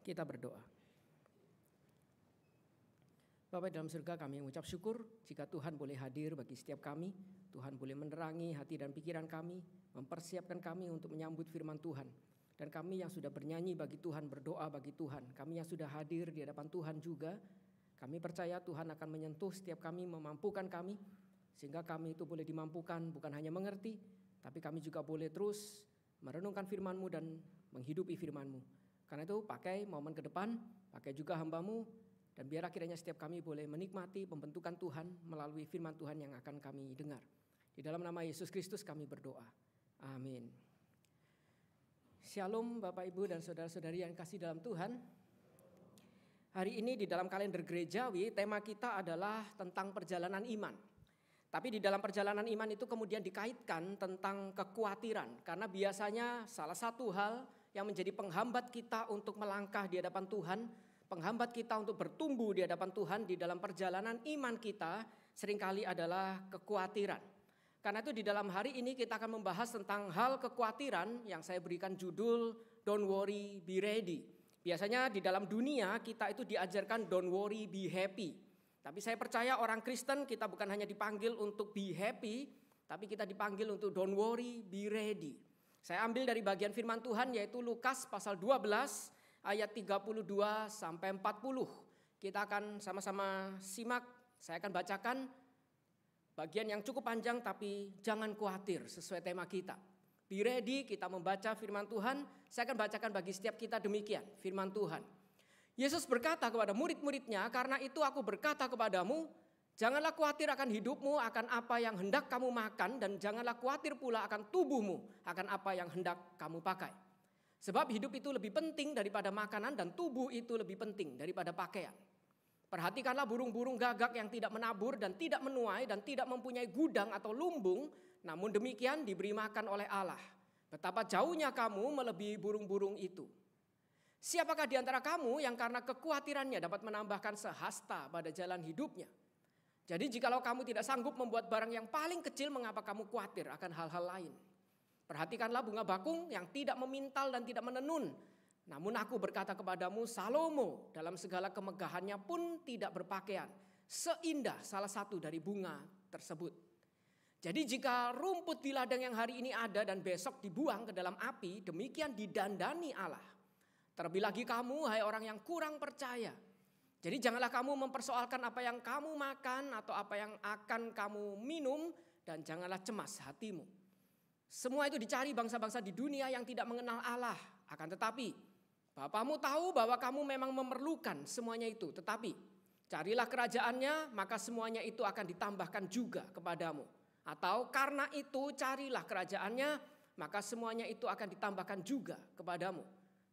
Kita berdoa. Bapa dalam surga, kami mengucap syukur jika Tuhan boleh hadir bagi setiap kami. Tuhan boleh menerangi hati dan pikiran kami, mempersiapkan kami untuk menyambut firman Tuhan. Dan kami yang sudah bernyanyi bagi Tuhan, berdoa bagi Tuhan, kami yang sudah hadir di hadapan Tuhan juga, kami percaya Tuhan akan menyentuh setiap kami, memampukan kami, sehingga kami itu boleh dimampukan bukan hanya mengerti, tapi kami juga boleh terus merenungkan firman-Mu dan menghidupi firman-Mu. Karena itu pakai momen ke depan, pakai juga hamba-Mu, dan biar akhirnya setiap kami boleh menikmati pembentukan Tuhan melalui firman Tuhan yang akan kami dengar. Di dalam nama Yesus Kristus kami berdoa. Amin. Shalom Bapak Ibu dan saudara-saudari yang kasih dalam Tuhan. Hari ini di dalam kalender gerejawi tema kita adalah tentang perjalanan iman. Tapi di dalam perjalanan iman itu kemudian dikaitkan tentang kekhawatiran. Karena biasanya salah satu hal yang menjadi penghambat kita untuk melangkah di hadapan Tuhan, penghambat kita untuk bertumbuh di hadapan Tuhan di dalam perjalanan iman kita seringkali adalah kekhawatiran. Karena itu di dalam hari ini kita akan membahas tentang hal kekhawatiran yang saya berikan judul Don't Worry, Be Ready. Biasanya di dalam dunia kita itu diajarkan don't worry, be happy. Tapi saya percaya orang Kristen kita bukan hanya dipanggil untuk be happy, tapi kita dipanggil untuk don't worry, be ready. Saya ambil dari bagian firman Tuhan yaitu Lukas pasal 12 ayat 32 sampai 40. Kita akan sama-sama simak. Saya akan bacakan bagian yang cukup panjang tapi jangan khawatir sesuai tema kita. Be ready, kita membaca firman Tuhan. Saya akan bacakan bagi setiap kita demikian firman Tuhan. Yesus berkata kepada murid-muridnya, "Karena itu aku berkata kepadamu, janganlah khawatir akan hidupmu, akan apa yang hendak kamu makan, dan janganlah khawatir pula akan tubuhmu, akan apa yang hendak kamu pakai. Sebab hidup itu lebih penting daripada makanan dan tubuh itu lebih penting daripada pakaian. Perhatikanlah burung-burung gagak yang tidak menabur dan tidak menuai dan tidak mempunyai gudang atau lumbung, namun demikian diberi makan oleh Allah. Betapa jauhnya kamu melebihi burung-burung itu. Siapakah di antara kamu yang karena kekhawatirannya dapat menambahkan sehasta pada jalan hidupnya? Jadi jikalau kamu tidak sanggup membuat barang yang paling kecil, mengapa kamu khawatir akan hal-hal lain? Perhatikanlah bunga bakung yang tidak memintal dan tidak menenun. Namun aku berkata kepadamu, Salomo dalam segala kemegahannya pun tidak berpakaian seindah salah satu dari bunga tersebut. Jadi jika rumput di ladang yang hari ini ada dan besok dibuang ke dalam api, demikian didandani Allah. Terlebih lagi kamu, hai orang yang kurang percaya. Jadi janganlah kamu mempersoalkan apa yang kamu makan atau apa yang akan kamu minum, dan janganlah cemas hatimu. Semua itu dicari bangsa-bangsa di dunia yang tidak mengenal Allah. Akan tetapi Bapamu tahu bahwa kamu memang memerlukan semuanya itu. Tetapi carilah kerajaannya, maka semuanya itu akan ditambahkan juga kepadamu. Atau karena itu carilah kerajaannya, maka semuanya itu akan ditambahkan juga kepadamu.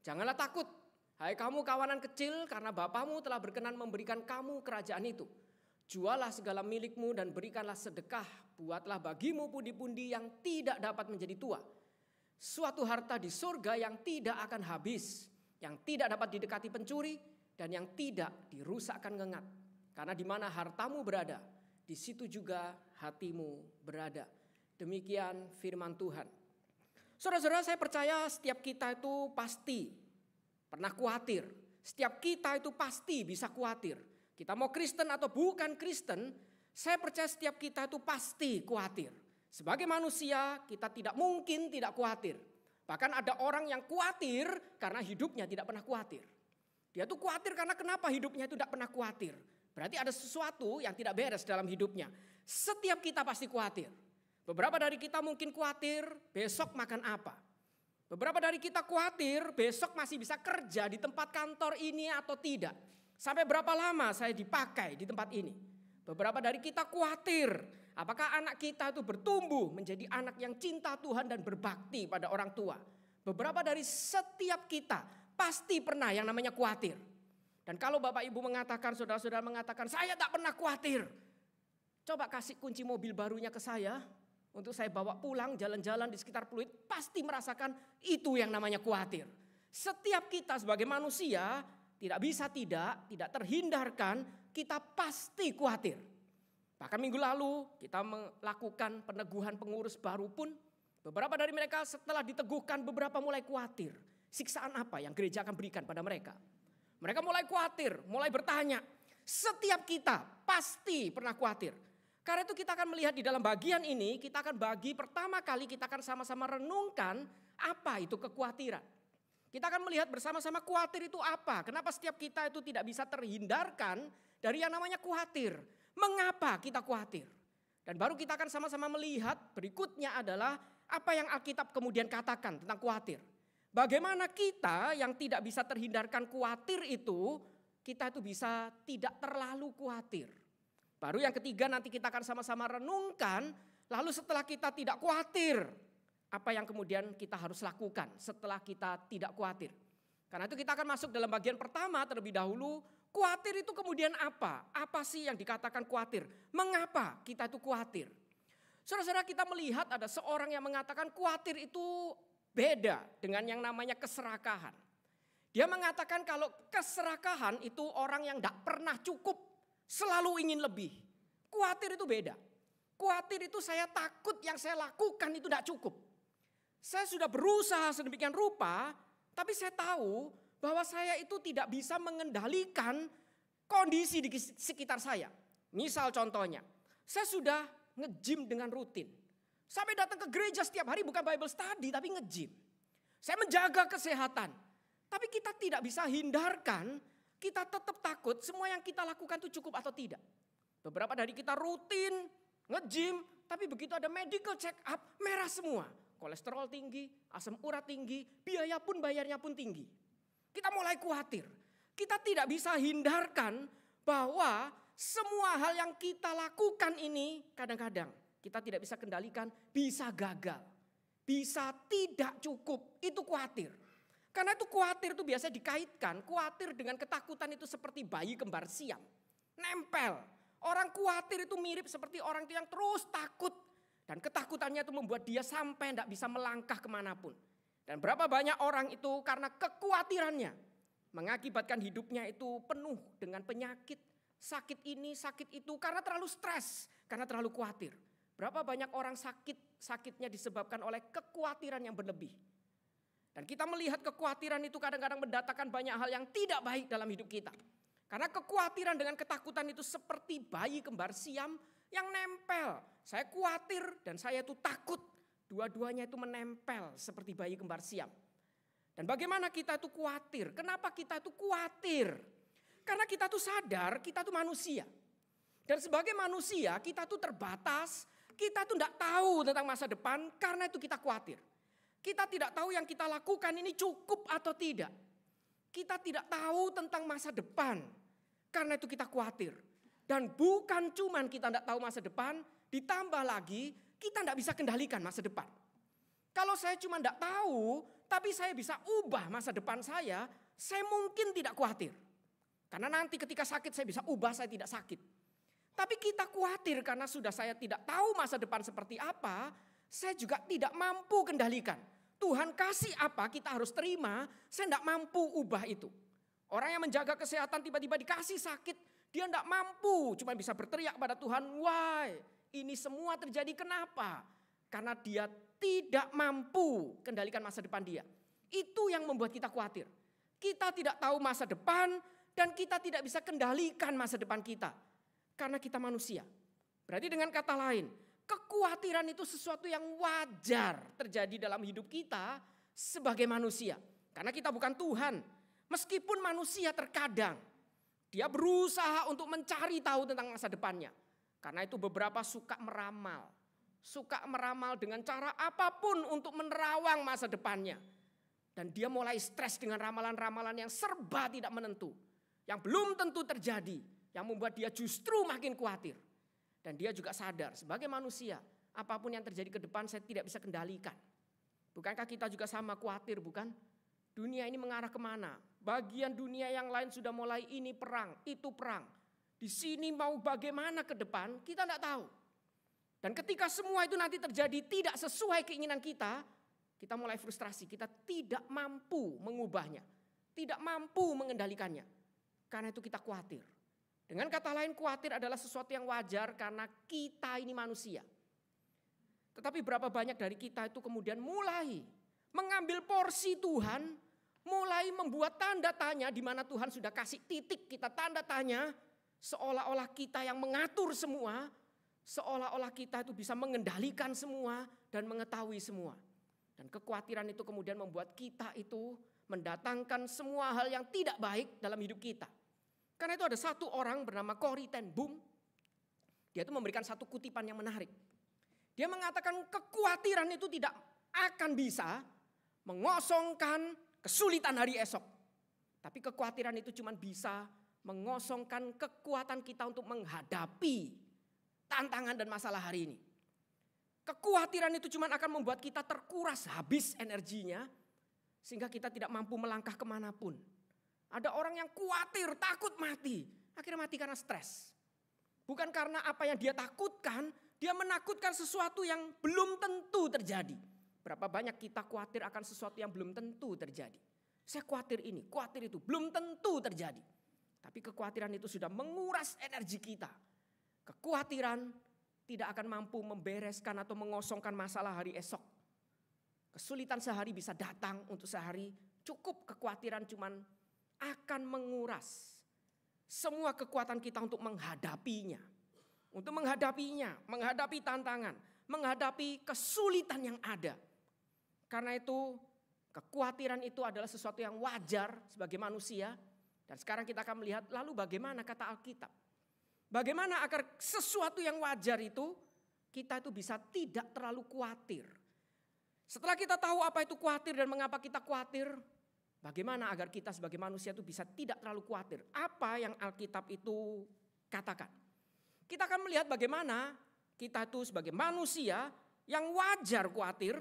Janganlah takut, hai kamu kawanan kecil, karena Bapamu telah berkenan memberikan kamu kerajaan itu. Jualah segala milikmu dan berikanlah sedekah. Buatlah bagimu pundi-pundi yang tidak dapat menjadi tua. Suatu harta di surga yang tidak akan habis, yang tidak dapat didekati pencuri, dan yang tidak dirusakkan ngengat. Karena di mana hartamu berada, di situ juga hatimu berada. Demikian firman Tuhan. Saudara-saudara, saya percaya setiap kita itu pasti pernah khawatir. Setiap kita itu pasti bisa khawatir. Kita mau Kristen atau bukan Kristen, saya percaya setiap kita itu pasti khawatir. Sebagai manusia kita tidak mungkin tidak khawatir. Bahkan ada orang yang khawatir karena hidupnya tidak pernah khawatir. Dia tuh khawatir karena kenapa hidupnya itu tidak pernah khawatir. Berarti ada sesuatu yang tidak beres dalam hidupnya. Setiap kita pasti khawatir. Beberapa dari kita mungkin khawatir besok makan apa. Beberapa dari kita khawatir besok masih bisa kerja di tempat kantor ini atau tidak. Sampai berapa lama saya dipakai di tempat ini. Beberapa dari kita khawatir apakah anak kita itu bertumbuh menjadi anak yang cinta Tuhan dan berbakti pada orang tua. Beberapa dari setiap kita pasti pernah yang namanya khawatir. Dan kalau Bapak Ibu mengatakan, saudara-saudara mengatakan saya tak pernah khawatir. Coba kasih kunci mobil barunya ke saya untuk saya bawa pulang jalan-jalan di sekitar Pluit. Pasti merasakan itu yang namanya khawatir. Setiap kita sebagai manusia tidak bisa tidak terhindarkan, kita pasti khawatir. Bahkan minggu lalu kita melakukan peneguhan pengurus baru pun, beberapa dari mereka setelah diteguhkan beberapa mulai khawatir. Siksaan apa yang gereja akan berikan pada mereka? Mereka mulai khawatir, mulai bertanya. Setiap kita pasti pernah khawatir. Karena itu kita akan melihat di dalam bagian ini, kita akan bagi pertama kali kita akan sama-sama renungkan apa itu kekhawatiran. Kita akan melihat bersama-sama khawatir itu apa. Kenapa setiap kita itu tidak bisa terhindarkan dari yang namanya khawatir. Mengapa kita khawatir? Dan baru kita akan sama-sama melihat berikutnya adalah apa yang Alkitab kemudian katakan tentang khawatir. Bagaimana kita yang tidak bisa terhindarkan khawatir itu, kita itu bisa tidak terlalu khawatir. Baru yang ketiga nanti kita akan sama-sama renungkan, lalu setelah kita tidak khawatir, apa yang kemudian kita harus lakukan setelah kita tidak khawatir. Karena itu kita akan masuk dalam bagian pertama terlebih dahulu, khawatir itu kemudian apa? Apa sih yang dikatakan khawatir? Mengapa kita itu khawatir? Saudara-saudara, kita melihat ada seorang yang mengatakan khawatir itu beda dengan yang namanya keserakahan. Dia mengatakan kalau keserakahan itu orang yang tidak pernah cukup, selalu ingin lebih. Khawatir itu beda. Khawatir itu saya takut yang saya lakukan itu tidak cukup. Saya sudah berusaha sedemikian rupa, tapi saya tahu bahwa saya itu tidak bisa mengendalikan kondisi di sekitar saya. Misal contohnya, saya sudah nge-gym dengan rutin. Sampai datang ke gereja setiap hari bukan Bible study tapi nge-gym. Saya menjaga kesehatan. Tapi kita tidak bisa hindarkan, kita tetap takut semua yang kita lakukan itu cukup atau tidak. Beberapa dari kita rutin, nge-gym, tapi begitu ada medical check up, merah semua. Kolesterol tinggi, asam urat tinggi, biaya pun bayarnya pun tinggi. Kita mulai khawatir. Kita tidak bisa hindarkan bahwa semua hal yang kita lakukan ini kadang-kadang kita tidak bisa kendalikan, bisa gagal. Bisa tidak cukup, itu khawatir. Karena itu khawatir itu biasa dikaitkan, khawatir dengan ketakutan itu seperti bayi kembar siam. Nempel, orang khawatir itu mirip seperti orang itu yang terus takut. Dan ketakutannya itu membuat dia sampai tidak bisa melangkah kemanapun. Dan berapa banyak orang itu karena kekhawatirannya mengakibatkan hidupnya itu penuh dengan penyakit, sakit ini, sakit itu karena terlalu stres, karena terlalu khawatir. Berapa banyak orang sakitnya disebabkan oleh kekhawatiran yang berlebih. Dan kita melihat kekhawatiran itu kadang-kadang mendatangkan banyak hal yang tidak baik dalam hidup kita. Karena kekhawatiran dengan ketakutan itu seperti bayi kembar siam yang nempel. Saya khawatir dan saya itu takut. Dua-duanya itu menempel seperti bayi kembar siam. Dan bagaimana kita itu khawatir? Kenapa kita itu khawatir? Karena kita itu sadar kita itu manusia. Dan sebagai manusia kita itu terbatas. Kita itu tidak tahu tentang masa depan karena itu kita khawatir. Kita tidak tahu yang kita lakukan ini cukup atau tidak. Kita tidak tahu tentang masa depan. Karena itu kita khawatir. Dan bukan cuman kita tidak tahu masa depan, ditambah lagi kita tidak bisa kendalikan masa depan. Kalau saya cuma tidak tahu, tapi saya bisa ubah masa depan saya mungkin tidak khawatir. Karena nanti ketika sakit saya bisa ubah, saya tidak sakit. Tapi kita khawatir karena sudah saya tidak tahu masa depan seperti apa, saya juga tidak mampu kendalikan. Tuhan kasih apa kita harus terima, saya tidak mampu ubah itu. Orang yang menjaga kesehatan tiba-tiba dikasih sakit, dia tidak mampu, cuma bisa berteriak pada Tuhan, why ini semua terjadi kenapa? Karena dia tidak mampu kendalikan masa depan dia. Itu yang membuat kita khawatir. Kita tidak tahu masa depan dan kita tidak bisa kendalikan masa depan kita. Karena kita manusia. Berarti dengan kata lain, kekhawatiran itu sesuatu yang wajar terjadi dalam hidup kita sebagai manusia. Karena kita bukan Tuhan. Meskipun manusia terkadang dia berusaha untuk mencari tahu tentang masa depannya. Karena itu beberapa suka meramal. Suka meramal dengan cara apapun untuk menerawang masa depannya. Dan dia mulai stres dengan ramalan-ramalan yang serba tidak menentu. Yang belum tentu terjadi. Yang membuat dia justru makin khawatir. Dan dia juga sadar sebagai manusia, apapun yang terjadi ke depan saya tidak bisa kendalikan. Bukankah kita juga sama khawatir, bukan? Dunia ini mengarah kemana? Bagian dunia yang lain sudah mulai ini perang, itu perang. Di sini mau bagaimana ke depan, kita tidak tahu. Dan ketika semua itu nanti terjadi tidak sesuai keinginan kita mulai frustrasi, kita tidak mampu mengubahnya. Tidak mampu mengendalikannya. Karena itu kita khawatir. Dengan kata lain, khawatir adalah sesuatu yang wajar karena kita ini manusia. Tetapi berapa banyak dari kita itu kemudian mulai mengambil porsi Tuhan, mulai membuat tanda tanya di mana Tuhan sudah kasih titik kita tanda tanya, seolah-olah kita yang mengatur semua, seolah-olah kita itu bisa mengendalikan semua dan mengetahui semua. Dan kekhawatiran itu kemudian membuat kita itu mendatangkan semua hal yang tidak baik dalam hidup kita. Karena itu ada satu orang bernama Corrie ten Boom, dia itu memberikan satu kutipan yang menarik. Dia mengatakan kekhawatiran itu tidak akan bisa mengosongkan kesulitan hari esok. Tapi kekhawatiran itu cuma bisa mengosongkan kekuatan kita untuk menghadapi tantangan dan masalah hari ini. Kekhawatiran itu cuma akan membuat kita terkuras habis energinya, sehingga kita tidak mampu melangkah kemanapun. Ada orang yang khawatir, takut mati, akhirnya mati karena stres. Bukan karena apa yang dia takutkan, dia menakutkan sesuatu yang belum tentu terjadi. Berapa banyak kita khawatir akan sesuatu yang belum tentu terjadi. Saya khawatir ini, khawatir itu, belum tentu terjadi. Tapi kekhawatiran itu sudah menguras energi kita. Kekhawatiran tidak akan mampu membereskan atau mengosongkan masalah hari esok. Kesulitan sehari bisa datang untuk sehari, cukup kekhawatiran cuman akan menguras semua kekuatan kita untuk menghadapinya. Untuk menghadapinya, menghadapi tantangan, menghadapi kesulitan yang ada. Karena itu kekhawatiran itu adalah sesuatu yang wajar sebagai manusia. Dan sekarang kita akan melihat lalu bagaimana kata Alkitab. Bagaimana agar sesuatu yang wajar itu kita itu bisa tidak terlalu khawatir. Setelah kita tahu apa itu khawatir dan mengapa kita khawatir, bagaimana agar kita sebagai manusia itu bisa tidak terlalu khawatir. Apa yang Alkitab itu katakan. Kita akan melihat bagaimana kita itu sebagai manusia yang wajar khawatir,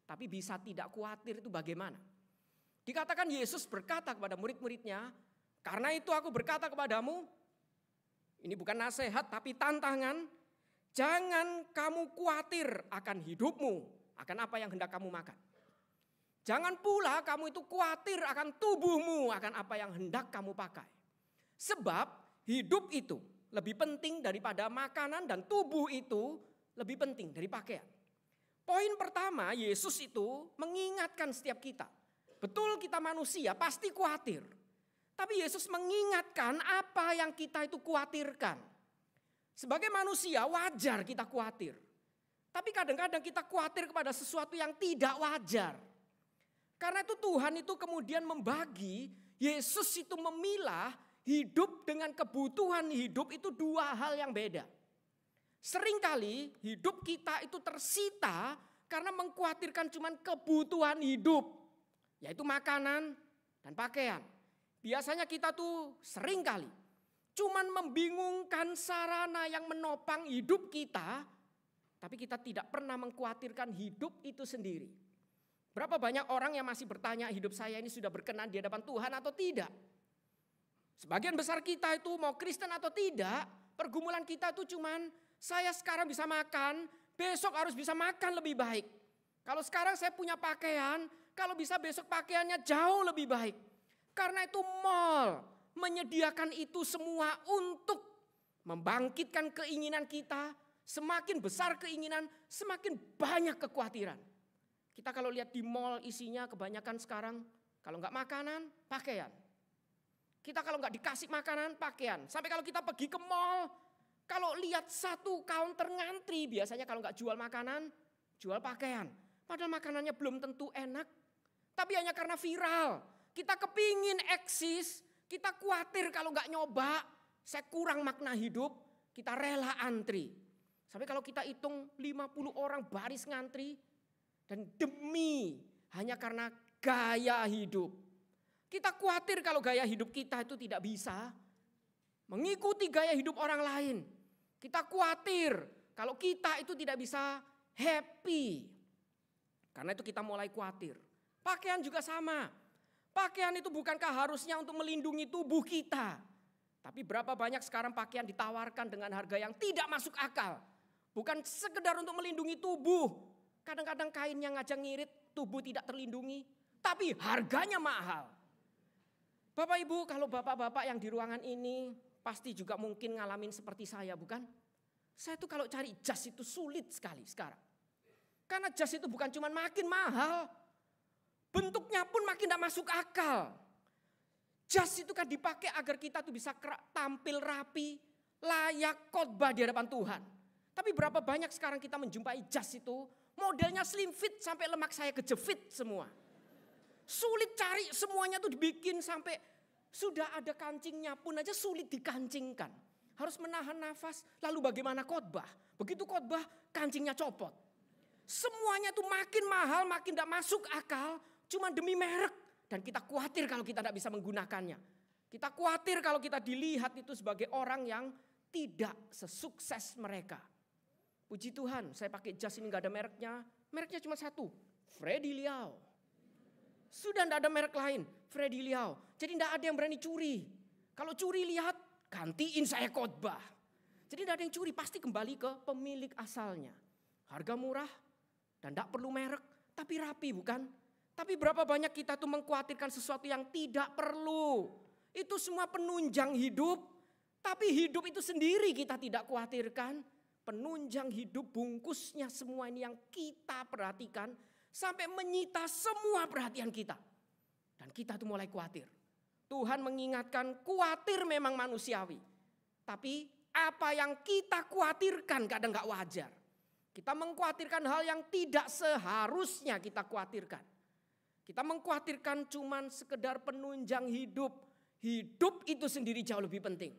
tapi bisa tidak khawatir itu bagaimana. Dikatakan Yesus berkata kepada murid-muridnya, karena itu aku berkata kepadamu, ini bukan nasihat tapi tantangan, jangan kamu khawatir akan hidupmu, akan apa yang hendak kamu makan. Jangan pula kamu itu khawatir akan tubuhmu, akan apa yang hendak kamu pakai. Sebab hidup itu lebih penting daripada makanan dan tubuh itu lebih penting dari pakaian. Poin pertama, Yesus itu mengingatkan setiap kita. Betul kita manusia pasti khawatir. Tapi Yesus mengingatkan apa yang kita itu khawatirkan. Sebagai manusia wajar kita khawatir. Tapi kadang-kadang kita khawatir kepada sesuatu yang tidak wajar. Karena itu Tuhan itu kemudian membagi, Yesus itu memilah hidup dengan kebutuhan hidup itu dua hal yang beda. Seringkali hidup kita itu tersita karena mengkhawatirkan cuman kebutuhan hidup. Yaitu makanan dan pakaian. Biasanya kita tuh seringkali cuman membingungkan sarana yang menopang hidup kita. Tapi kita tidak pernah mengkhawatirkan hidup itu sendiri. Berapa banyak orang yang masih bertanya hidup saya ini sudah berkenan di hadapan Tuhan atau tidak. Sebagian besar kita itu mau Kristen atau tidak, pergumulan kita itu cuman saya sekarang bisa makan, besok harus bisa makan lebih baik. Kalau sekarang saya punya pakaian, kalau bisa besok pakaiannya jauh lebih baik. Karena itu mall menyediakan itu semua untuk membangkitkan keinginan kita. Semakin besar keinginan, semakin banyak kekhawatiran. Kita kalau lihat di mall isinya kebanyakan sekarang, kalau enggak makanan, pakaian. Kita kalau enggak dikasih makanan, pakaian. Sampai kalau kita pergi ke mall, kalau lihat satu counter ngantri, biasanya kalau enggak jual makanan, jual pakaian. Padahal makanannya belum tentu enak, tapi hanya karena viral. Kita kepingin eksis, kita khawatir kalau enggak nyoba, saya kurang makna hidup, kita rela antri. Sampai kalau kita hitung 50 orang baris ngantri, dan demi hanya karena gaya hidup. Kita khawatir kalau gaya hidup kita itu tidak bisa mengikuti gaya hidup orang lain. Kita khawatir kalau kita itu tidak bisa happy. Karena itu kita mulai khawatir. Pakaian juga sama. Pakaian itu bukankah harusnya untuk melindungi tubuh kita. Tapi berapa banyak sekarang pakaian ditawarkan dengan harga yang tidak masuk akal. Bukan sekedar untuk melindungi tubuh. Kadang-kadang kainnya ngajak ngirit, tubuh tidak terlindungi. Tapi harganya mahal. Bapak Ibu, kalau bapak-bapak yang di ruangan ini pasti juga mungkin ngalamin seperti saya, bukan? Saya tuh kalau cari jas itu sulit sekali sekarang. Karena jas itu bukan cuma makin mahal. Bentuknya pun makin tidak masuk akal. Jas itu kan dipakai agar kita tuh bisa tampil rapi, layak khotbah di hadapan Tuhan. Tapi berapa banyak sekarang kita menjumpai jas itu, modelnya slim fit sampai lemak saya kejepit semua. Sulit cari, semuanya tuh dibikin sampai sudah ada kancingnya pun aja sulit dikancingkan. Harus menahan nafas, lalu bagaimana khotbah? Begitu khotbah, kancingnya copot. Semuanya tuh makin mahal, makin tidak masuk akal, cuma demi merek. Dan kita khawatir kalau kita tidak bisa menggunakannya. Kita khawatir kalau kita dilihat itu sebagai orang yang tidak sesukses mereka. Puji Tuhan, saya pakai jas ini gak ada mereknya. Mereknya cuma satu, Freddy Liao. Sudah tidak ada merek lain, Freddy Liao. Jadi tidak ada yang berani curi. Kalau curi lihat, gantiin saya khotbah. Jadi tidak ada yang curi, pasti kembali ke pemilik asalnya. Harga murah dan tidak perlu merek, tapi rapi bukan? Tapi berapa banyak kita tuh mengkhawatirkan sesuatu yang tidak perlu. Itu semua penunjang hidup. Tapi hidup itu sendiri kita tidak khawatirkan. Penunjang hidup bungkusnya semua ini yang kita perhatikan. Sampai menyita semua perhatian kita. Dan kita tuh mulai khawatir. Tuhan mengingatkan khawatir memang manusiawi. Tapi apa yang kita khawatirkan kadang gak wajar. Kita mengkhawatirkan hal yang tidak seharusnya kita khawatirkan. Kita mengkhawatirkan cuman sekedar penunjang hidup. Hidup itu sendiri jauh lebih penting.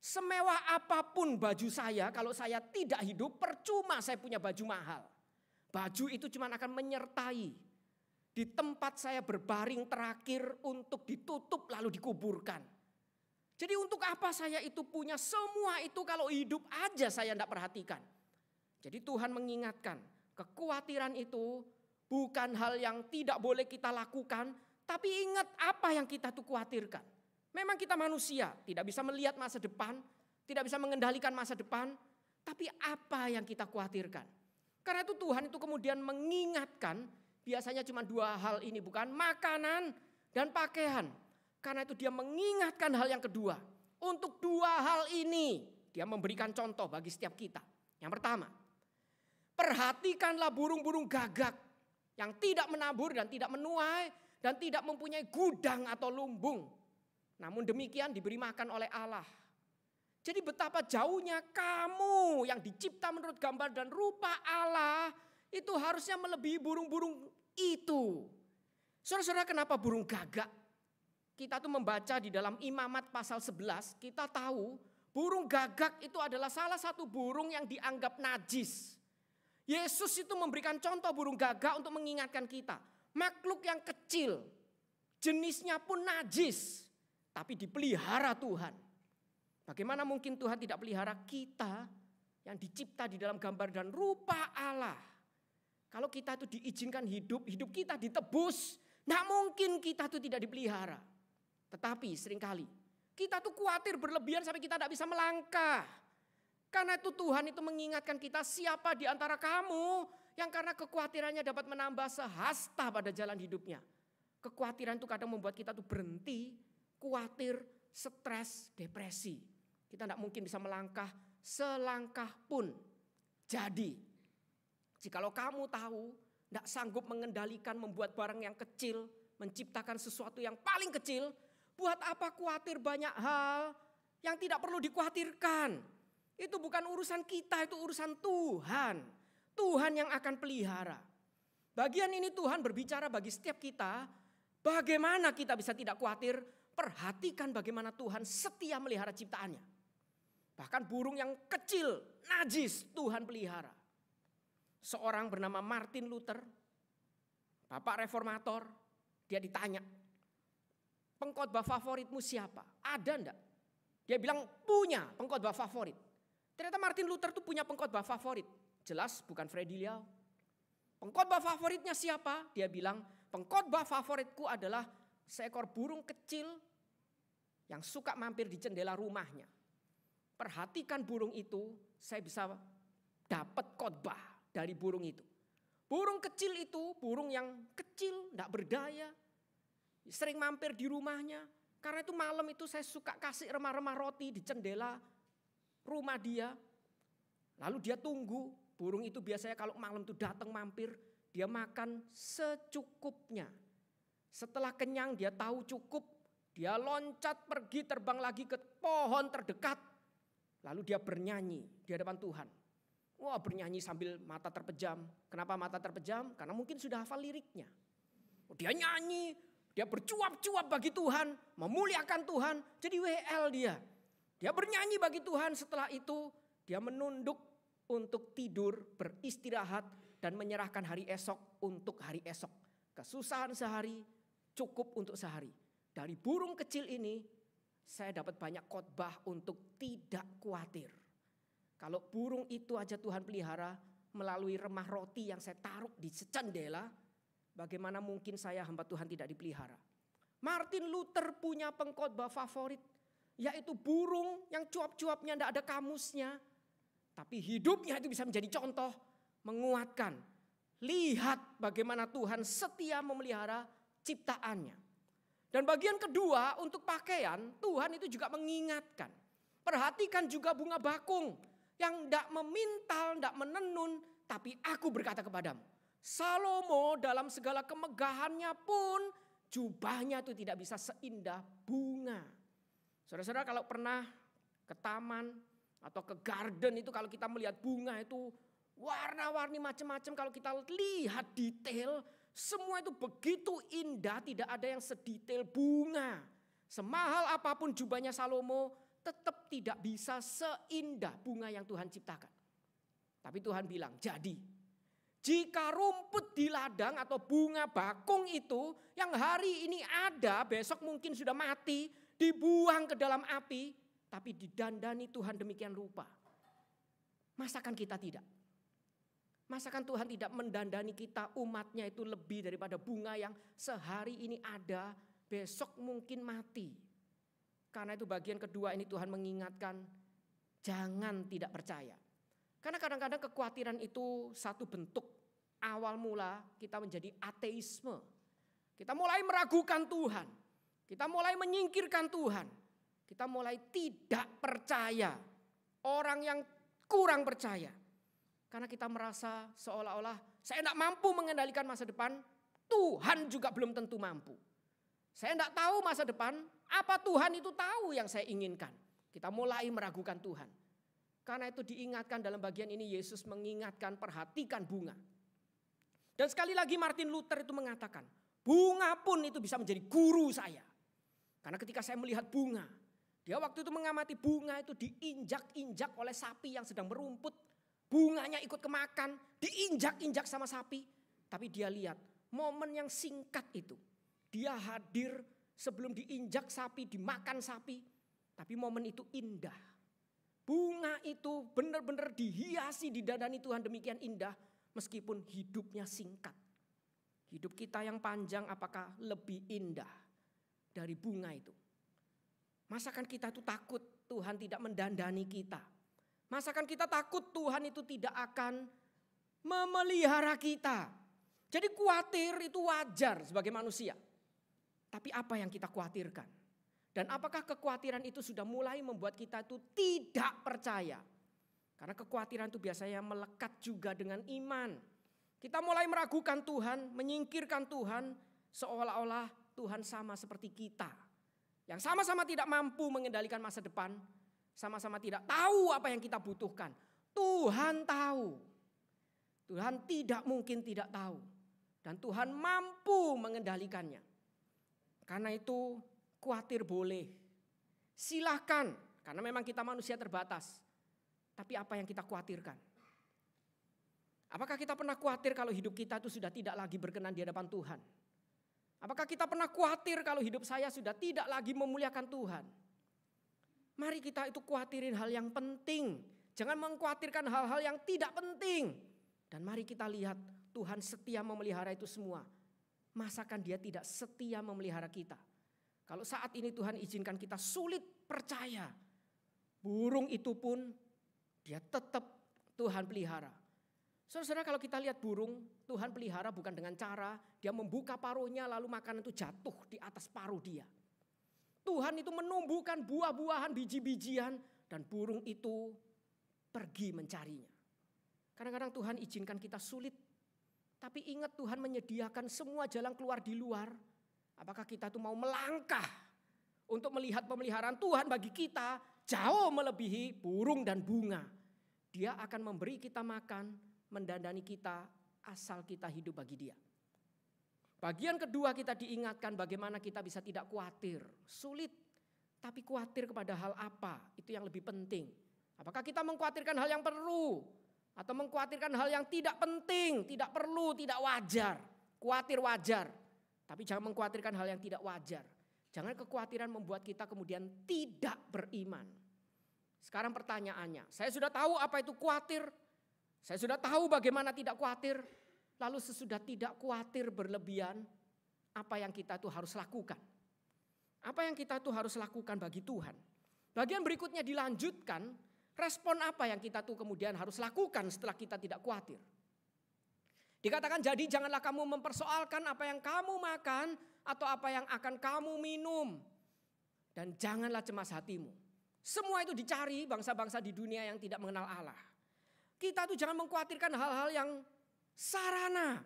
Semewah apapun baju saya, kalau saya tidak hidup, percuma saya punya baju mahal. Baju itu cuma akan menyertai. Di tempat saya berbaring terakhir untuk ditutup lalu dikuburkan. Jadi untuk apa saya itu punya semua itu kalau hidup aja saya tidak perhatikan. Jadi Tuhan mengingatkan, kekhawatiran itu bukan hal yang tidak boleh kita lakukan, tapi ingat apa yang kita tuh khawatirkan. Memang kita manusia, tidak bisa melihat masa depan, tidak bisa mengendalikan masa depan, tapi apa yang kita khawatirkan. Karena itu Tuhan itu kemudian mengingatkan, biasanya cuma dua hal ini, bukan makanan dan pakaian. Karena itu dia mengingatkan hal yang kedua. Untuk dua hal ini, dia memberikan contoh bagi setiap kita. Yang pertama, perhatikanlah burung-burung gagak yang tidak menabur dan tidak menuai dan tidak mempunyai gudang atau lumbung. Namun demikian diberi makan oleh Allah. Jadi betapa jauhnya kamu yang dicipta menurut gambar dan rupa Allah itu harusnya melebihi burung-burung itu. Saudara-saudara, kenapa burung gagak? Kita tuh membaca di dalam Imamat pasal 11, kita tahu burung gagak itu adalah salah satu burung yang dianggap najis. Yesus itu memberikan contoh burung gagak untuk mengingatkan kita. Makhluk yang kecil, jenisnya pun najis, tapi dipelihara Tuhan. Bagaimana mungkin Tuhan tidak pelihara kita yang dicipta di dalam gambar dan rupa Allah? Kalau kita itu diizinkan hidup kita ditebus, tidak mungkin kita itu tidak dipelihara. Tetapi seringkali kita tuh khawatir berlebihan sampai kita tidak bisa melangkah. Karena itu Tuhan itu mengingatkan kita, siapa di antara kamu yang karena kekhawatirannya dapat menambah sehasta pada jalan hidupnya. Kekhawatiran itu kadang membuat kita tuh berhenti, khawatir, stres, depresi. Kita tidak mungkin bisa melangkah selangkah pun. Jadi, jikalau kamu tahu tidak sanggup mengendalikan membuat barang yang kecil, menciptakan sesuatu yang paling kecil, buat apa khawatir banyak hal yang tidak perlu dikhawatirkan. Itu bukan urusan kita, itu urusan Tuhan. Tuhan yang akan pelihara. Bagian ini Tuhan berbicara bagi setiap kita, bagaimana kita bisa tidak khawatir. Perhatikan bagaimana Tuhan setia melihara ciptaannya. Bahkan burung yang kecil, najis, Tuhan pelihara. Seorang bernama Martin Luther, bapak reformator, dia ditanya, pengkhotbah favoritmu siapa? Ada enggak? Dia bilang punya pengkhotbah favorit. Ternyata Martin Luther tuh punya pengkhotbah favorit. Jelas bukan Freddy Liao. Pengkhotbah favoritnya siapa? Dia bilang pengkhotbah favoritku adalah seekor burung kecil yang suka mampir di jendela rumahnya. Perhatikan burung itu, saya bisa dapat khotbah dari burung itu. Burung kecil itu, burung yang kecil, tidak berdaya. Sering mampir di rumahnya. Karena itu malam itu saya suka kasih remah-remah roti di jendela rumah dia. Lalu dia tunggu. Burung itu biasanya kalau malam itu datang mampir. dia makan secukupnya. Setelah kenyang dia tahu cukup, dia loncat pergi terbang lagi ke pohon terdekat. Lalu dia bernyanyi di hadapan Tuhan. Wah, bernyanyi sambil mata terpejam. Kenapa mata terpejam? Karena mungkin sudah hafal liriknya. Dia nyanyi, dia bercuap-cuap bagi Tuhan, memuliakan Tuhan. Jadi WL dia. Dia bernyanyi bagi Tuhan, setelah itu dia menunduk untuk tidur, beristirahat dan menyerahkan hari esok untuk hari esok. Kesusahan sehari cukup untuk sehari. Dari burung kecil ini saya dapat banyak khotbah untuk tidak khawatir. Kalau burung itu aja Tuhan pelihara melalui remah roti yang saya taruh di jendela, bagaimana mungkin saya hamba Tuhan tidak dipelihara? Martin Luther punya pengkhotbah favorit, yaitu burung yang cuap-cuapnya tidak ada kamusnya. Tapi hidupnya itu bisa menjadi contoh, menguatkan. Lihat bagaimana Tuhan setia memelihara ciptaannya. Dan bagian kedua untuk pakaian, Tuhan itu juga mengingatkan. Perhatikan juga bunga bakung yang tidak memintal, tidak menenun, tapi aku berkata kepadamu. Salomo dalam segala kemegahannya pun jubahnya itu tidak bisa seindah bunga. Saudara-saudara kalau pernah ke taman atau ke garden itu kalau kita melihat bunga itu warna-warni macam-macam, kalau kita lihat detail semua itu begitu indah, tidak ada yang sedetail bunga. Semahal apapun jubahnya Salomo tetap tidak bisa seindah bunga yang Tuhan ciptakan. Tapi Tuhan bilang, jadi jika rumput di ladang atau bunga bakung itu yang hari ini ada besok mungkin sudah mati, dibuang ke dalam api, tapi didandani Tuhan demikian rupa. Masakan kita tidak? Masakan Tuhan tidak mendandani kita umatnya itu lebih daripada bunga yang sehari ini ada, besok mungkin mati. Karena itu bagian kedua ini Tuhan mengingatkan, jangan tidak percaya. Karena kadang-kadang kekhawatiran itu satu bentuk awal mula kita menjadi ateisme. Kita mulai meragukan Tuhan, kita mulai menyingkirkan Tuhan. Kita mulai tidak percaya, orang yang kurang percaya. Karena kita merasa seolah-olah saya tidak mampu mengendalikan masa depan, Tuhan juga belum tentu mampu. Saya tidak tahu masa depan, apa Tuhan itu tahu yang saya inginkan. Kita mulai meragukan Tuhan. Karena itu diingatkan dalam bagian ini Yesus mengingatkan perhatikan bunga. Dan sekali lagi Martin Luther itu mengatakan, bunga pun itu bisa menjadi guru saya. Karena ketika saya melihat bunga, dia waktu itu mengamati bunga itu diinjak-injak oleh sapi yang sedang merumput. Bunganya ikut kemakan, diinjak-injak sama sapi. Tapi dia lihat momen yang singkat itu. Dia hadir sebelum diinjak sapi, dimakan sapi. Tapi momen itu indah. Bunga itu benar-benar dihiasi, didandani Tuhan demikian indah. Meskipun hidupnya singkat. Hidup kita yang panjang apakah lebih indah dari bunga itu? Masakan kita itu takut Tuhan tidak mendandani kita? Masakan kita takut Tuhan itu tidak akan memelihara kita? Jadi khawatir itu wajar sebagai manusia. Tapi apa yang kita khawatirkan? Dan apakah kekhawatiran itu sudah mulai membuat kita itu tidak percaya? Karena kekhawatiran itu biasanya melekat juga dengan iman. Kita mulai meragukan Tuhan, menyingkirkan Tuhan, seolah-olah Tuhan sama seperti kita. Yang sama-sama tidak mampu mengendalikan masa depan, sama-sama tidak tahu apa yang kita butuhkan. Tuhan tahu. Tuhan tidak mungkin tidak tahu. Dan Tuhan mampu mengendalikannya. Karena itu khawatir boleh. Silahkan, karena memang kita manusia terbatas. Tapi apa yang kita khawatirkan? Apakah kita pernah khawatir kalau hidup kita itu sudah tidak lagi berkenan di hadapan Tuhan? Apakah kita pernah khawatir kalau hidup saya sudah tidak lagi memuliakan Tuhan? Mari kita itu khawatirin hal yang penting. Jangan mengkhawatirkan hal-hal yang tidak penting. Dan mari kita lihat Tuhan setia memelihara itu semua. Masakan dia tidak setia memelihara kita? Kalau saat ini Tuhan izinkan kita sulit percaya. Burung itu pun dia tetap Tuhan pelihara. Saudara, kalau kita lihat burung, Tuhan pelihara bukan dengan cara dia membuka paruhnya lalu makanan itu jatuh di atas paruh dia. Tuhan itu menumbuhkan buah-buahan, biji-bijian dan burung itu pergi mencarinya. Kadang-kadang Tuhan izinkan kita sulit Tapi ingat Tuhan menyediakan semua jalan keluar di luar. Apakah kita tuh mau melangkah untuk melihat pemeliharaan Tuhan bagi kita jauh melebihi burung dan bunga. Dia akan memberi kita makan, mendandani kita asal kita hidup bagi Dia. Bagian kedua kita diingatkan bagaimana kita bisa tidak khawatir. Sulit, tapi khawatir kepada hal apa? Itu yang lebih penting. Apakah kita mengkhawatirkan hal yang perlu? Atau mengkhawatirkan hal yang tidak penting, tidak perlu, tidak wajar. Khawatir wajar, tapi jangan mengkhawatirkan hal yang tidak wajar. Jangan kekhawatiran membuat kita kemudian tidak beriman. Sekarang pertanyaannya, saya sudah tahu apa itu khawatir. Saya sudah tahu bagaimana tidak khawatir. Lalu sesudah tidak khawatir berlebihan, apa yang kita tuh harus lakukan? Apa yang kita tuh harus lakukan bagi Tuhan? Bagian berikutnya dilanjutkan, respon apa yang kita tuh kemudian harus lakukan setelah kita tidak khawatir. Dikatakan jadi janganlah kamu mempersoalkan apa yang kamu makan atau apa yang akan kamu minum. Dan janganlah cemas hatimu. Semua itu dicari bangsa-bangsa di dunia yang tidak mengenal Allah. Kita tuh jangan mengkhawatirkan hal-hal yang sarana.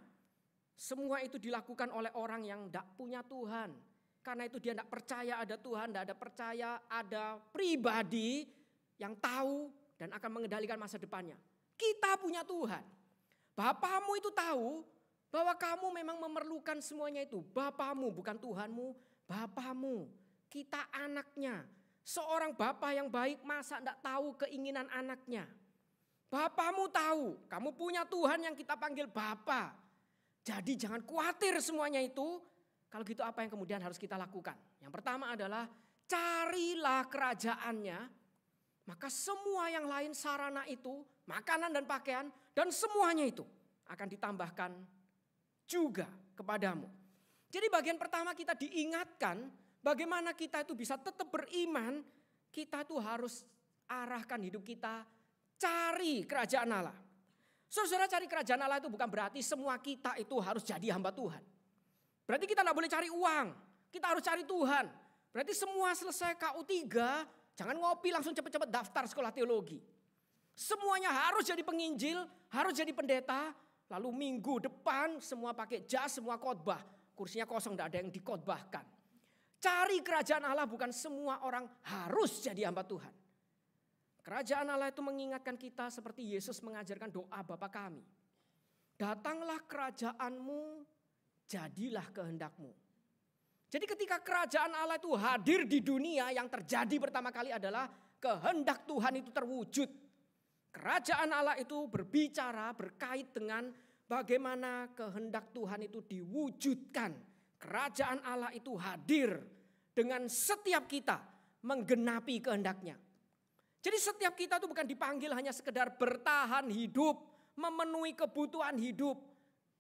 Semua itu dilakukan oleh orang yang tidak punya Tuhan. Karena itu dia tidak percaya ada Tuhan, tidak ada percaya ada pribadi yang tahu dan akan mengendalikan masa depannya. Kita punya Tuhan. Bapamu itu tahu bahwa kamu memang memerlukan semuanya itu. Bapamu bukan Tuhanmu, Bapamu. Kita anaknya. Seorang bapa yang baik masa tidak tahu keinginan anaknya. Bapamu tahu, kamu punya Tuhan yang kita panggil Bapa. Jadi jangan khawatir semuanya itu. Kalau gitu apa yang kemudian harus kita lakukan? Yang pertama adalah carilah kerajaannya. Maka semua yang lain sarana itu, makanan dan pakaian dan semuanya itu akan ditambahkan juga kepadamu. Jadi bagian pertama kita diingatkan bagaimana kita itu bisa tetap beriman. Kita tuh harus arahkan hidup kita cari kerajaan Allah. Saudara, cari kerajaan Allah itu bukan berarti semua kita itu harus jadi hamba Tuhan. Berarti kita tidak boleh cari uang, kita harus cari Tuhan. Berarti semua selesai KU3, jangan ngopi langsung cepat-cepat daftar sekolah teologi. Semuanya harus jadi penginjil, harus jadi pendeta. Lalu minggu depan semua pakai jas, semua khotbah. Kursinya kosong, tidak ada yang dikhotbahkan. Cari kerajaan Allah bukan semua orang harus jadi hamba Tuhan. Kerajaan Allah itu mengingatkan kita seperti Yesus mengajarkan doa Bapa kami. Datanglah kerajaanmu, jadilah kehendakmu. Jadi ketika kerajaan Allah itu hadir di dunia, yang terjadi pertama kali adalah kehendak Tuhan itu terwujud. Kerajaan Allah itu berbicara berkait dengan bagaimana kehendak Tuhan itu diwujudkan. Kerajaan Allah itu hadir dengan setiap kita menggenapi kehendaknya. Jadi setiap kita itu bukan dipanggil hanya sekedar bertahan hidup, memenuhi kebutuhan hidup.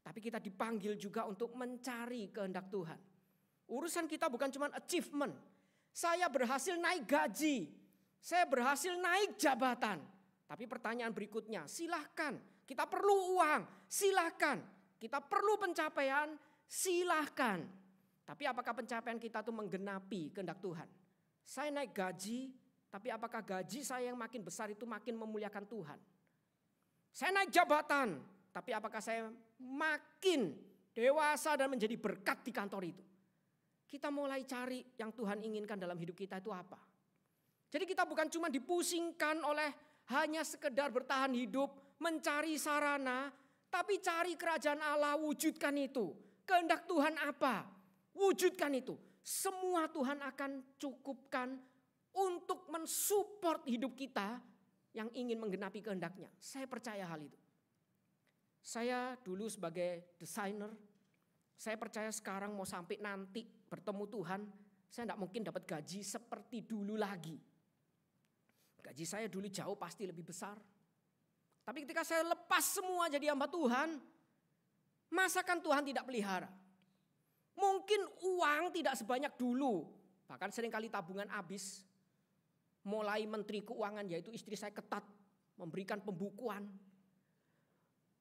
Tapi kita dipanggil juga untuk mencari kehendak Tuhan. Urusan kita bukan cuma achievement. Saya berhasil naik gaji, saya berhasil naik jabatan. Tapi pertanyaan berikutnya, silahkan. Kita perlu uang, silahkan. Kita perlu pencapaian, silahkan. Tapi apakah pencapaian kita itu menggenapi kehendak Tuhan? Saya naik gaji, tapi apakah gaji saya yang makin besar itu makin memuliakan Tuhan? Saya naik jabatan, tapi apakah saya makin dewasa dan menjadi berkat di kantor itu? Kita mulai cari yang Tuhan inginkan dalam hidup kita itu apa. Jadi kita bukan cuma dipusingkan oleh hanya sekedar bertahan hidup, mencari sarana, tapi cari kerajaan Allah, wujudkan itu. Kehendak Tuhan apa? Wujudkan itu. Semua Tuhan akan cukupkan untuk mensupport hidup kita yang ingin menggenapi kehendaknya. Saya percaya hal itu. Saya dulu sebagai desainer, saya percaya sekarang mau sampai nanti bertemu Tuhan, saya tidak mungkin dapat gaji seperti dulu lagi. Gaji saya dulu jauh pasti lebih besar. Tapi ketika saya lepas semua jadi hamba Tuhan, masakan Tuhan tidak pelihara? Mungkin uang tidak sebanyak dulu, bahkan seringkali tabungan habis. Mulai menteri keuangan yaitu istri saya ketat memberikan pembukuan.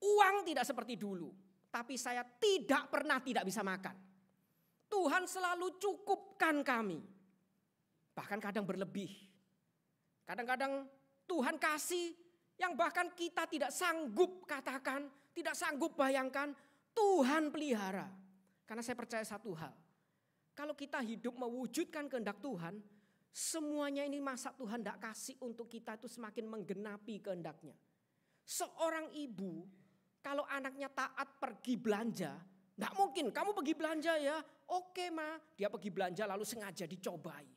Uang tidak seperti dulu, tapi saya tidak pernah tidak bisa makan. Tuhan selalu cukupkan kami, bahkan kadang berlebih. Kadang-kadang Tuhan kasih yang bahkan kita tidak sanggup katakan, tidak sanggup bayangkan. Tuhan pelihara. Karena saya percaya satu hal. Kalau kita hidup mewujudkan kehendak Tuhan, semuanya ini masa Tuhan tidak kasih untuk kita itu semakin menggenapi kehendaknya. Seorang ibu kalau anaknya taat pergi belanja, tidak mungkin kamu pergi belanja ya. Oke ma, dia pergi belanja lalu sengaja dicobai.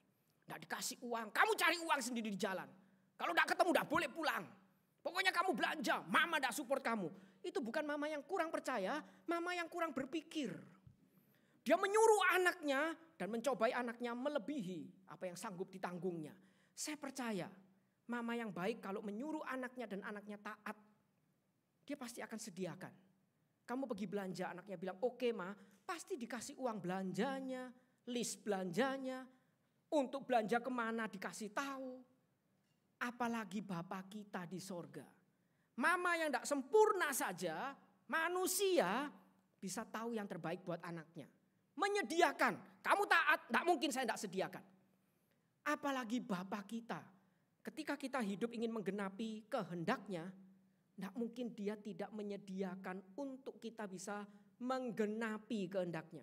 Tidak dikasih uang, kamu cari uang sendiri di jalan. Kalau tidak ketemu tidak boleh pulang. Pokoknya kamu belanja, mama tidak support kamu. Itu bukan mama yang kurang percaya, mama yang kurang berpikir. Dia menyuruh anaknya dan mencobai anaknya melebihi apa yang sanggup ditanggungnya. Saya percaya mama yang baik kalau menyuruh anaknya dan anaknya taat, dia pasti akan sediakan. Kamu pergi belanja, anaknya bilang oke ma, pasti dikasih uang belanjanya, list belanjanya, untuk belanja kemana dikasih tahu. Apalagi Bapa kita di sorga. Mama yang tidak sempurna saja, manusia bisa tahu yang terbaik buat anaknya. Menyediakan, kamu taat, tidak mungkin saya tidak sediakan. Apalagi Bapa kita, ketika kita hidup ingin menggenapi kehendaknya, tidak mungkin dia tidak menyediakan untuk kita bisa menggenapi kehendaknya.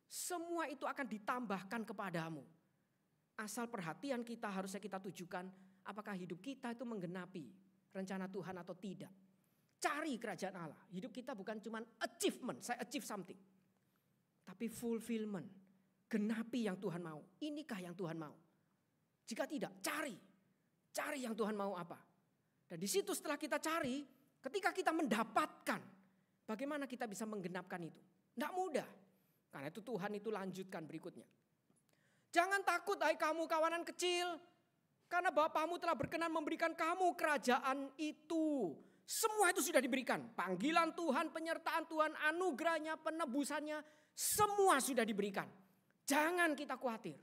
Semua itu akan ditambahkan kepadamu. Asal perhatian kita harusnya kita tujukan, apakah hidup kita itu menggenapi rencana Tuhan atau tidak. Cari kerajaan Allah. Hidup kita bukan cuma achievement, saya achieve something. Tapi fulfillment, genapi yang Tuhan mau. Inikah yang Tuhan mau? Jika tidak, cari yang Tuhan mau apa. Dan di situ setelah kita cari, ketika kita mendapatkan, bagaimana kita bisa menggenapkan itu? Tidak mudah. Karena itu Tuhan itu lanjutkan berikutnya. Jangan takut hai kamu kawanan kecil. Karena Bapamu telah berkenan memberikan kamu kerajaan itu. Semua itu sudah diberikan. Panggilan Tuhan, penyertaan Tuhan, anugerahnya, penebusannya. Semua sudah diberikan. Jangan kita khawatir.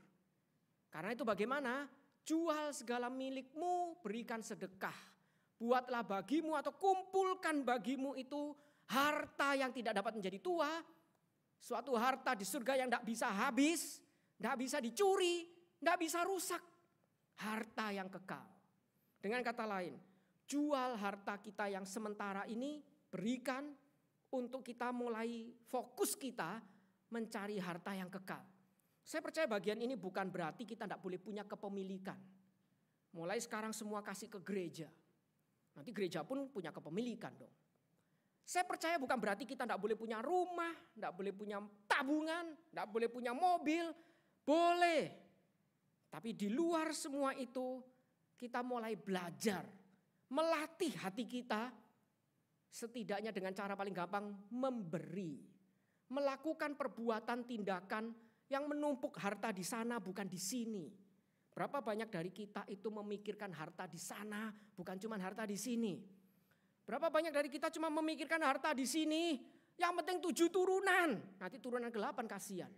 Karena itu bagaimana? Jual segala milikmu, berikan sedekah. Buatlah bagimu atau kumpulkan bagimu itu harta yang tidak dapat menjadi tua. Suatu harta di surga yang tidak bisa habis, tidak bisa dicuri, tidak bisa rusak. Harta yang kekal. Dengan kata lain, jual harta kita yang sementara ini, berikan untuk kita mulai fokus kita mencari harta yang kekal. Saya percaya bagian ini bukan berarti kita tidak boleh punya kepemilikan. Mulai sekarang semua kasih ke gereja. Nanti gereja pun punya kepemilikan dong. Saya percaya bukan berarti kita tidak boleh punya rumah, tidak boleh punya tabungan, tidak boleh punya mobil. Boleh. Tapi di luar semua itu kita mulai belajar. Melatih hati kita setidaknya dengan cara paling gampang memberi. Melakukan perbuatan tindakan yang menumpuk harta di sana bukan di sini. Berapa banyak dari kita itu memikirkan harta di sana bukan cuma harta di sini. Berapa banyak dari kita cuma memikirkan harta di sini, yang penting 7 turunan. Nanti turunan ke-8 kasihan.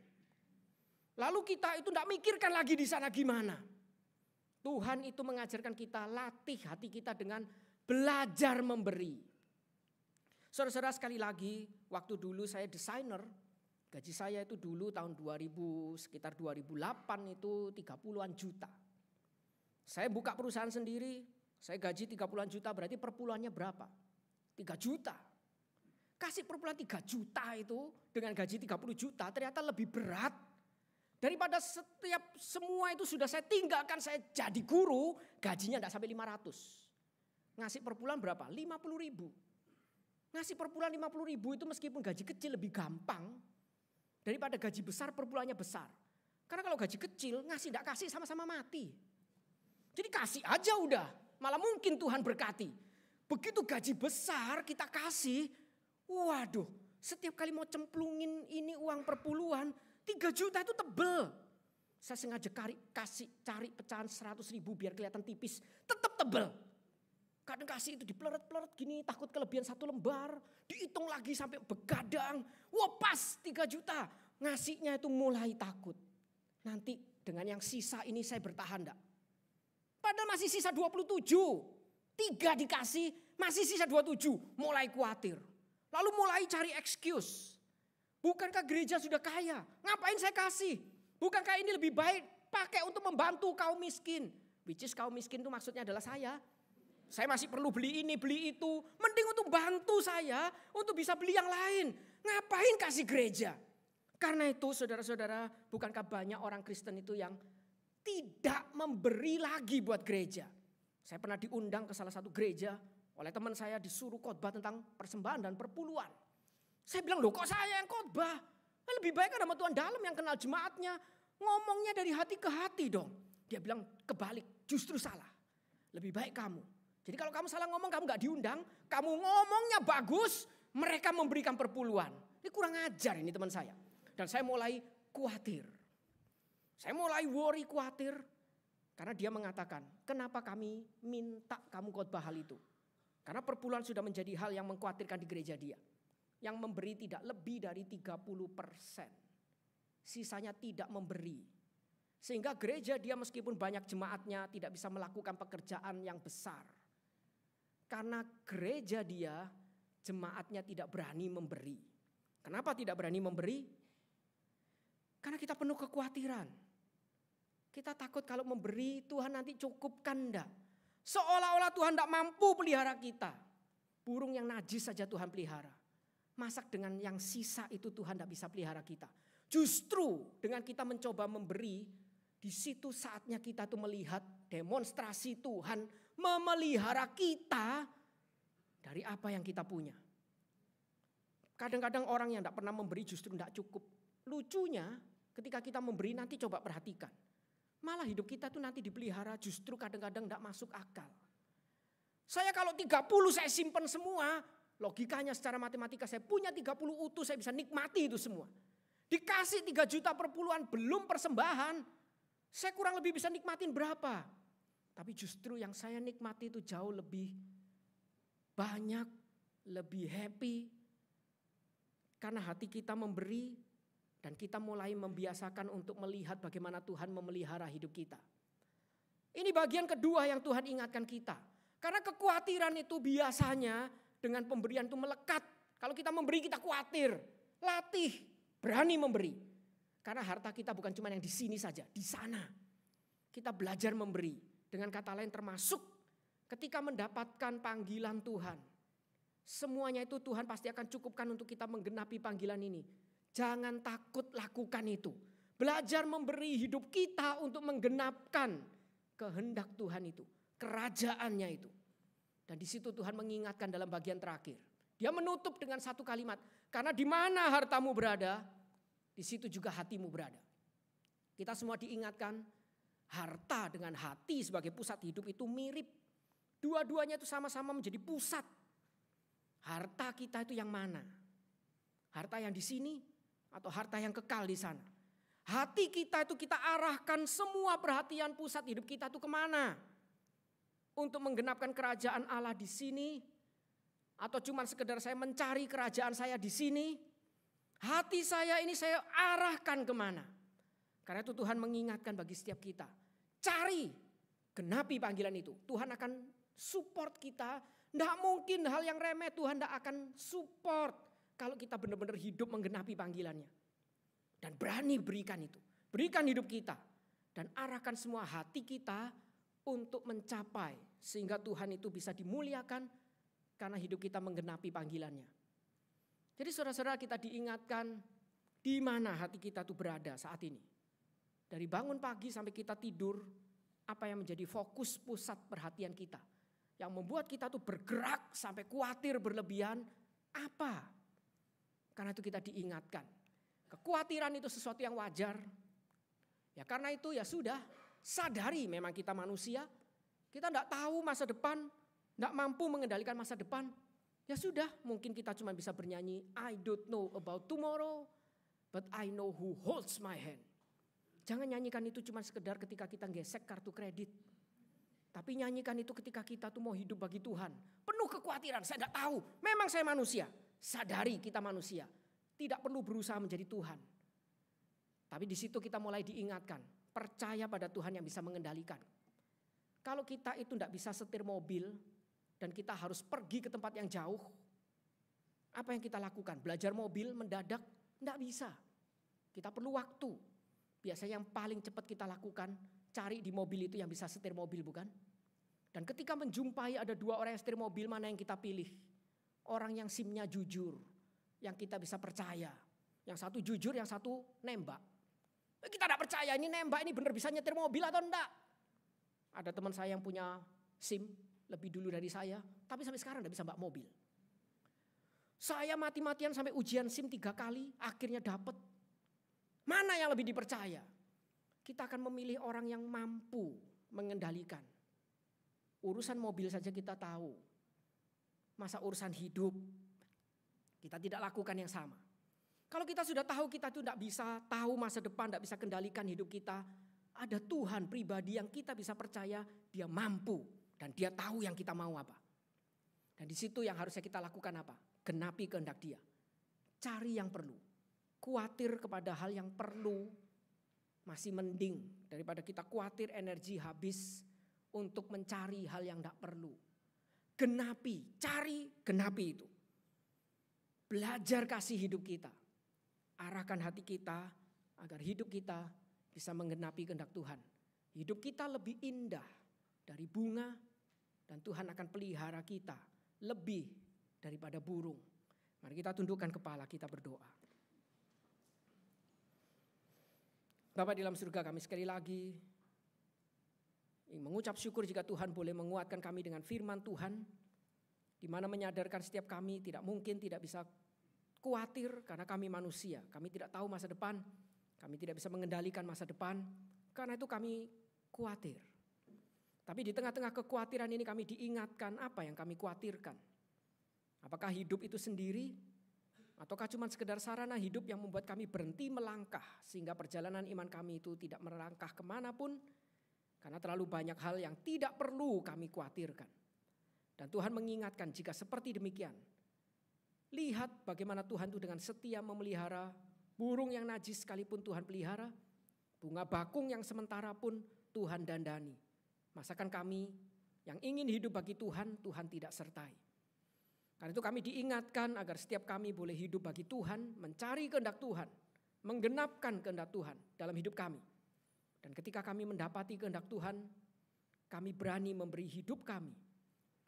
Lalu kita itu tidak mikirkan lagi di sana gimana. Tuhan itu mengajarkan kita latih hati kita dengan belajar memberi. Saudara-saudara sekali lagi, waktu dulu saya desainer, gaji saya itu dulu tahun 2000, sekitar 2008 itu 30-an juta. Saya buka perusahaan sendiri, saya gaji 30-an juta berarti per bulannya berapa? 3 juta. Kasih per bulan 3 juta itu dengan gaji 30 juta ternyata lebih berat. Daripada setiap semua itu sudah saya tinggalkan, saya jadi guru, gajinya tidak sampai 500. Ngasih per bulan berapa? 50 ribu. Ngasih per bulan 50 ribu itu meskipun gaji kecil lebih gampang daripada gaji besar per bulannya besar. Karena kalau gaji kecil ngasih tidak kasih sama-sama mati. Jadi kasih aja udah, malah mungkin Tuhan berkati. Begitu gaji besar kita kasih, waduh setiap kali mau cemplungin ini uang per puluhan, 3 juta itu tebel. Saya sengaja cari pecahan 100 ribu biar kelihatan tipis. Tetap tebel. Kadang kasih itu dipeleret-peleret gini, takut kelebihan 1 lembar. Dihitung lagi sampai begadang. Wah pas 3 juta. Ngasihnya itu mulai takut. Nanti dengan yang sisa ini saya bertahan enggak? Padahal masih sisa 27. 3 dikasih, masih sisa 27. Mulai khawatir. Lalu mulai cari excuse. Bukankah gereja sudah kaya? Ngapain saya kasih? Bukankah ini lebih baik pakai untuk membantu kaum miskin? Which is kaum miskin itu maksudnya adalah saya. Saya masih perlu beli ini, beli itu. Mending untuk bantu saya untuk bisa beli yang lain. Ngapain kasih gereja? Karena itu saudara-saudara, bukankah banyak orang Kristen itu yang tidak memberi lagi buat gereja. Saya pernah diundang ke salah satu gereja oleh teman saya, disuruh khotbah tentang persembahan dan perpuluhan. Saya bilang, loh kok saya yang khotbah? Lebih baik ada sama Tuhan dalam yang kenal jemaatnya. Ngomongnya dari hati ke hati dong. Dia bilang kebalik, justru salah. Lebih baik kamu. Jadi kalau kamu salah ngomong, kamu gak diundang. Kamu ngomongnya bagus, mereka memberikan perpuluhan. Ini kurang ajar ini teman saya. Dan saya mulai khawatir. Saya mulai worry, khawatir. Karena dia mengatakan, kenapa kami minta kamu khotbah hal itu? Karena perpuluhan sudah menjadi hal yang mengkhawatirkan di gereja dia. Yang memberi tidak lebih dari 30%. Sisanya tidak memberi. Sehingga gereja dia meskipun banyak jemaatnya tidak bisa melakukan pekerjaan yang besar. Karena gereja dia jemaatnya tidak berani memberi. Kenapa tidak berani memberi? Karena kita penuh kekhawatiran. Kita takut kalau memberi Tuhan nanti cukupkan enggak. Seolah-olah Tuhan tidak mampu pelihara kita. Burung yang najis saja Tuhan pelihara. Masak dengan yang sisa itu Tuhan tidak bisa pelihara kita. Justru dengan kita mencoba memberi, di situ saatnya kita tuh melihat demonstrasi Tuhan memelihara kita dari apa yang kita punya. Kadang-kadang orang yang tidak pernah memberi justru tidak cukup. Lucunya ketika kita memberi nanti coba perhatikan. Malah hidup kita tuh nanti dipelihara justru kadang-kadang tidak masuk akal. Saya kalau 30 saya simpen semua. Logikanya secara matematika saya punya 30 utuh, saya bisa nikmati itu semua. Dikasih 3 juta perpuluhan belum persembahan. Saya kurang lebih bisa nikmatin berapa. Tapi justru yang saya nikmati itu jauh lebih banyak, lebih happy. Karena hati kita memberi dan kita mulai membiasakan untuk melihat bagaimana Tuhan memelihara hidup kita. Ini bagian kedua yang Tuhan ingatkan kita. Karena kekhawatiran itu biasanya dengan pemberian itu melekat. Kalau kita memberi kita khawatir. Latih, berani memberi. Karena harta kita bukan cuma yang di sini saja, di sana. Kita belajar memberi. Dengan kata lain termasuk ketika mendapatkan panggilan Tuhan. Semuanya itu Tuhan pasti akan cukupkan untuk kita menggenapi panggilan ini. Jangan takut lakukan itu. Belajar memberi hidup kita untuk menggenapkan kehendak Tuhan itu. Kerajaannya itu. Dan di situ Tuhan mengingatkan dalam bagian terakhir. Dia menutup dengan satu kalimat. Karena di mana hartamu berada, di situ juga hatimu berada. Kita semua diingatkan harta dengan hati sebagai pusat hidup itu mirip. Dua-duanya itu sama-sama menjadi pusat. Harta kita itu yang mana? Harta yang di sini atau harta yang kekal di sana? Hati kita itu kita arahkan semua perhatian pusat hidup kita itu kemana? Untuk menggenapkan kerajaan Allah di sini atau cuma sekedar saya mencari kerajaan saya di sini, hati saya ini saya arahkan kemana? Karena itu Tuhan mengingatkan bagi setiap kita, cari, genapi panggilan itu. Tuhan akan support kita, tidak mungkin hal yang remeh Tuhan tidak akan support kalau kita benar-benar hidup menggenapi panggilannya. Dan berani berikan itu, berikan hidup kita dan arahkan semua hati kita untuk mencapai sehingga Tuhan itu bisa dimuliakan karena hidup kita menggenapi panggilannya. Jadi saudara-saudara kita diingatkan di mana hati kita itu berada saat ini. Dari bangun pagi sampai kita tidur, apa yang menjadi fokus pusat perhatian kita. Yang membuat kita tuh bergerak sampai khawatir berlebihan, apa? Karena itu kita diingatkan. Kekhawatiran itu sesuatu yang wajar. Ya karena itu ya sudah. Sadari memang kita manusia, kita tidak tahu masa depan, tidak mampu mengendalikan masa depan. Ya sudah, mungkin kita cuma bisa bernyanyi, I don't know about tomorrow, but I know who holds my hand. Jangan nyanyikan itu cuma sekedar ketika kita gesek kartu kredit. Tapi nyanyikan itu ketika kita tuh mau hidup bagi Tuhan. Penuh kekhawatiran, saya tidak tahu, memang saya manusia. Sadari kita manusia, tidak perlu berusaha menjadi Tuhan. Tapi di situ kita mulai diingatkan. Percaya pada Tuhan yang bisa mengendalikan. Kalau kita itu tidak bisa setir mobil dan kita harus pergi ke tempat yang jauh, apa yang kita lakukan? Belajar mobil mendadak? Tidak bisa. Kita perlu waktu. Biasanya yang paling cepat kita lakukan, cari di mobil itu yang bisa setir mobil, bukan? Dan ketika menjumpai ada 2 orang yang setir mobil, mana yang kita pilih? Orang yang SIM-nya jujur, yang kita bisa percaya. Yang satu jujur, yang satu nembak. Kita tidak percaya ini nembak, ini benar bisa nyetir mobil atau enggak. Ada teman saya yang punya SIM lebih dulu dari saya, tapi sampai sekarang tidak bisa mbak mobil. Saya mati-matian sampai ujian SIM 3 kali, akhirnya dapat. Mana yang lebih dipercaya? Kita akan memilih orang yang mampu mengendalikan. Urusan mobil saja kita tahu. Masa urusan hidup kita tidak lakukan yang sama. Kalau kita sudah tahu kita itu tidak bisa tahu masa depan, tidak bisa kendalikan hidup kita. Ada Tuhan pribadi yang kita bisa percaya dia mampu dan dia tahu yang kita mau apa. Dan di situ yang harusnya kita lakukan apa? Genapi kehendak dia. Cari yang perlu. Khawatir kepada hal yang perlu masih mending daripada kita khawatir energi habis untuk mencari hal yang tidak perlu. Genapi, cari, genapi itu. Belajar kasih hidup kita. Arahkan hati kita agar hidup kita bisa menggenapi kehendak Tuhan. Hidup kita lebih indah dari bunga dan Tuhan akan pelihara kita lebih daripada burung. Mari kita tundukkan kepala, kita berdoa. Bapa di dalam surga, kami sekali lagi mengucap syukur jika Tuhan boleh menguatkan kami dengan firman Tuhan, di mana menyadarkan setiap kami tidak mungkin tidak bisa khawatir karena kami manusia. Kami tidak tahu masa depan, kami tidak bisa mengendalikan masa depan, karena itu kami khawatir. Tapi di tengah-tengah kekhawatiran ini kami diingatkan apa yang kami khawatirkan. Apakah hidup itu sendiri? Ataukah cuma sekedar sarana hidup yang membuat kami berhenti melangkah sehingga perjalanan iman kami itu tidak melangkah kemanapun karena terlalu banyak hal yang tidak perlu kami khawatirkan. Dan Tuhan mengingatkan jika seperti demikian, lihat bagaimana Tuhan itu dengan setia memelihara burung yang najis sekalipun Tuhan pelihara, bunga bakung yang sementara pun Tuhan dandani. Masakan kami yang ingin hidup bagi Tuhan, Tuhan tidak sertai. Karena itu kami diingatkan agar setiap kami boleh hidup bagi Tuhan, mencari kehendak Tuhan, menggenapkan kehendak Tuhan dalam hidup kami. Dan ketika kami mendapati kehendak Tuhan, kami berani memberi hidup kami.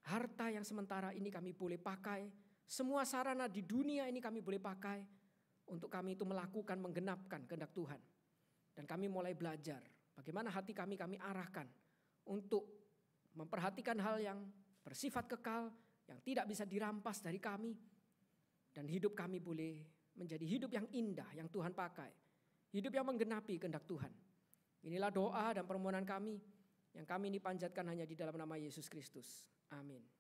Harta yang sementara ini kami boleh pakai, semua sarana di dunia ini kami boleh pakai untuk kami itu melakukan, menggenapkan kehendak Tuhan. Dan kami mulai belajar bagaimana hati kami arahkan untuk memperhatikan hal yang bersifat kekal, yang tidak bisa dirampas dari kami. Dan hidup kami boleh menjadi hidup yang indah yang Tuhan pakai. Hidup yang menggenapi kehendak Tuhan. Inilah doa dan permohonan kami yang kami ini panjatkan hanya di dalam nama Yesus Kristus. Amin.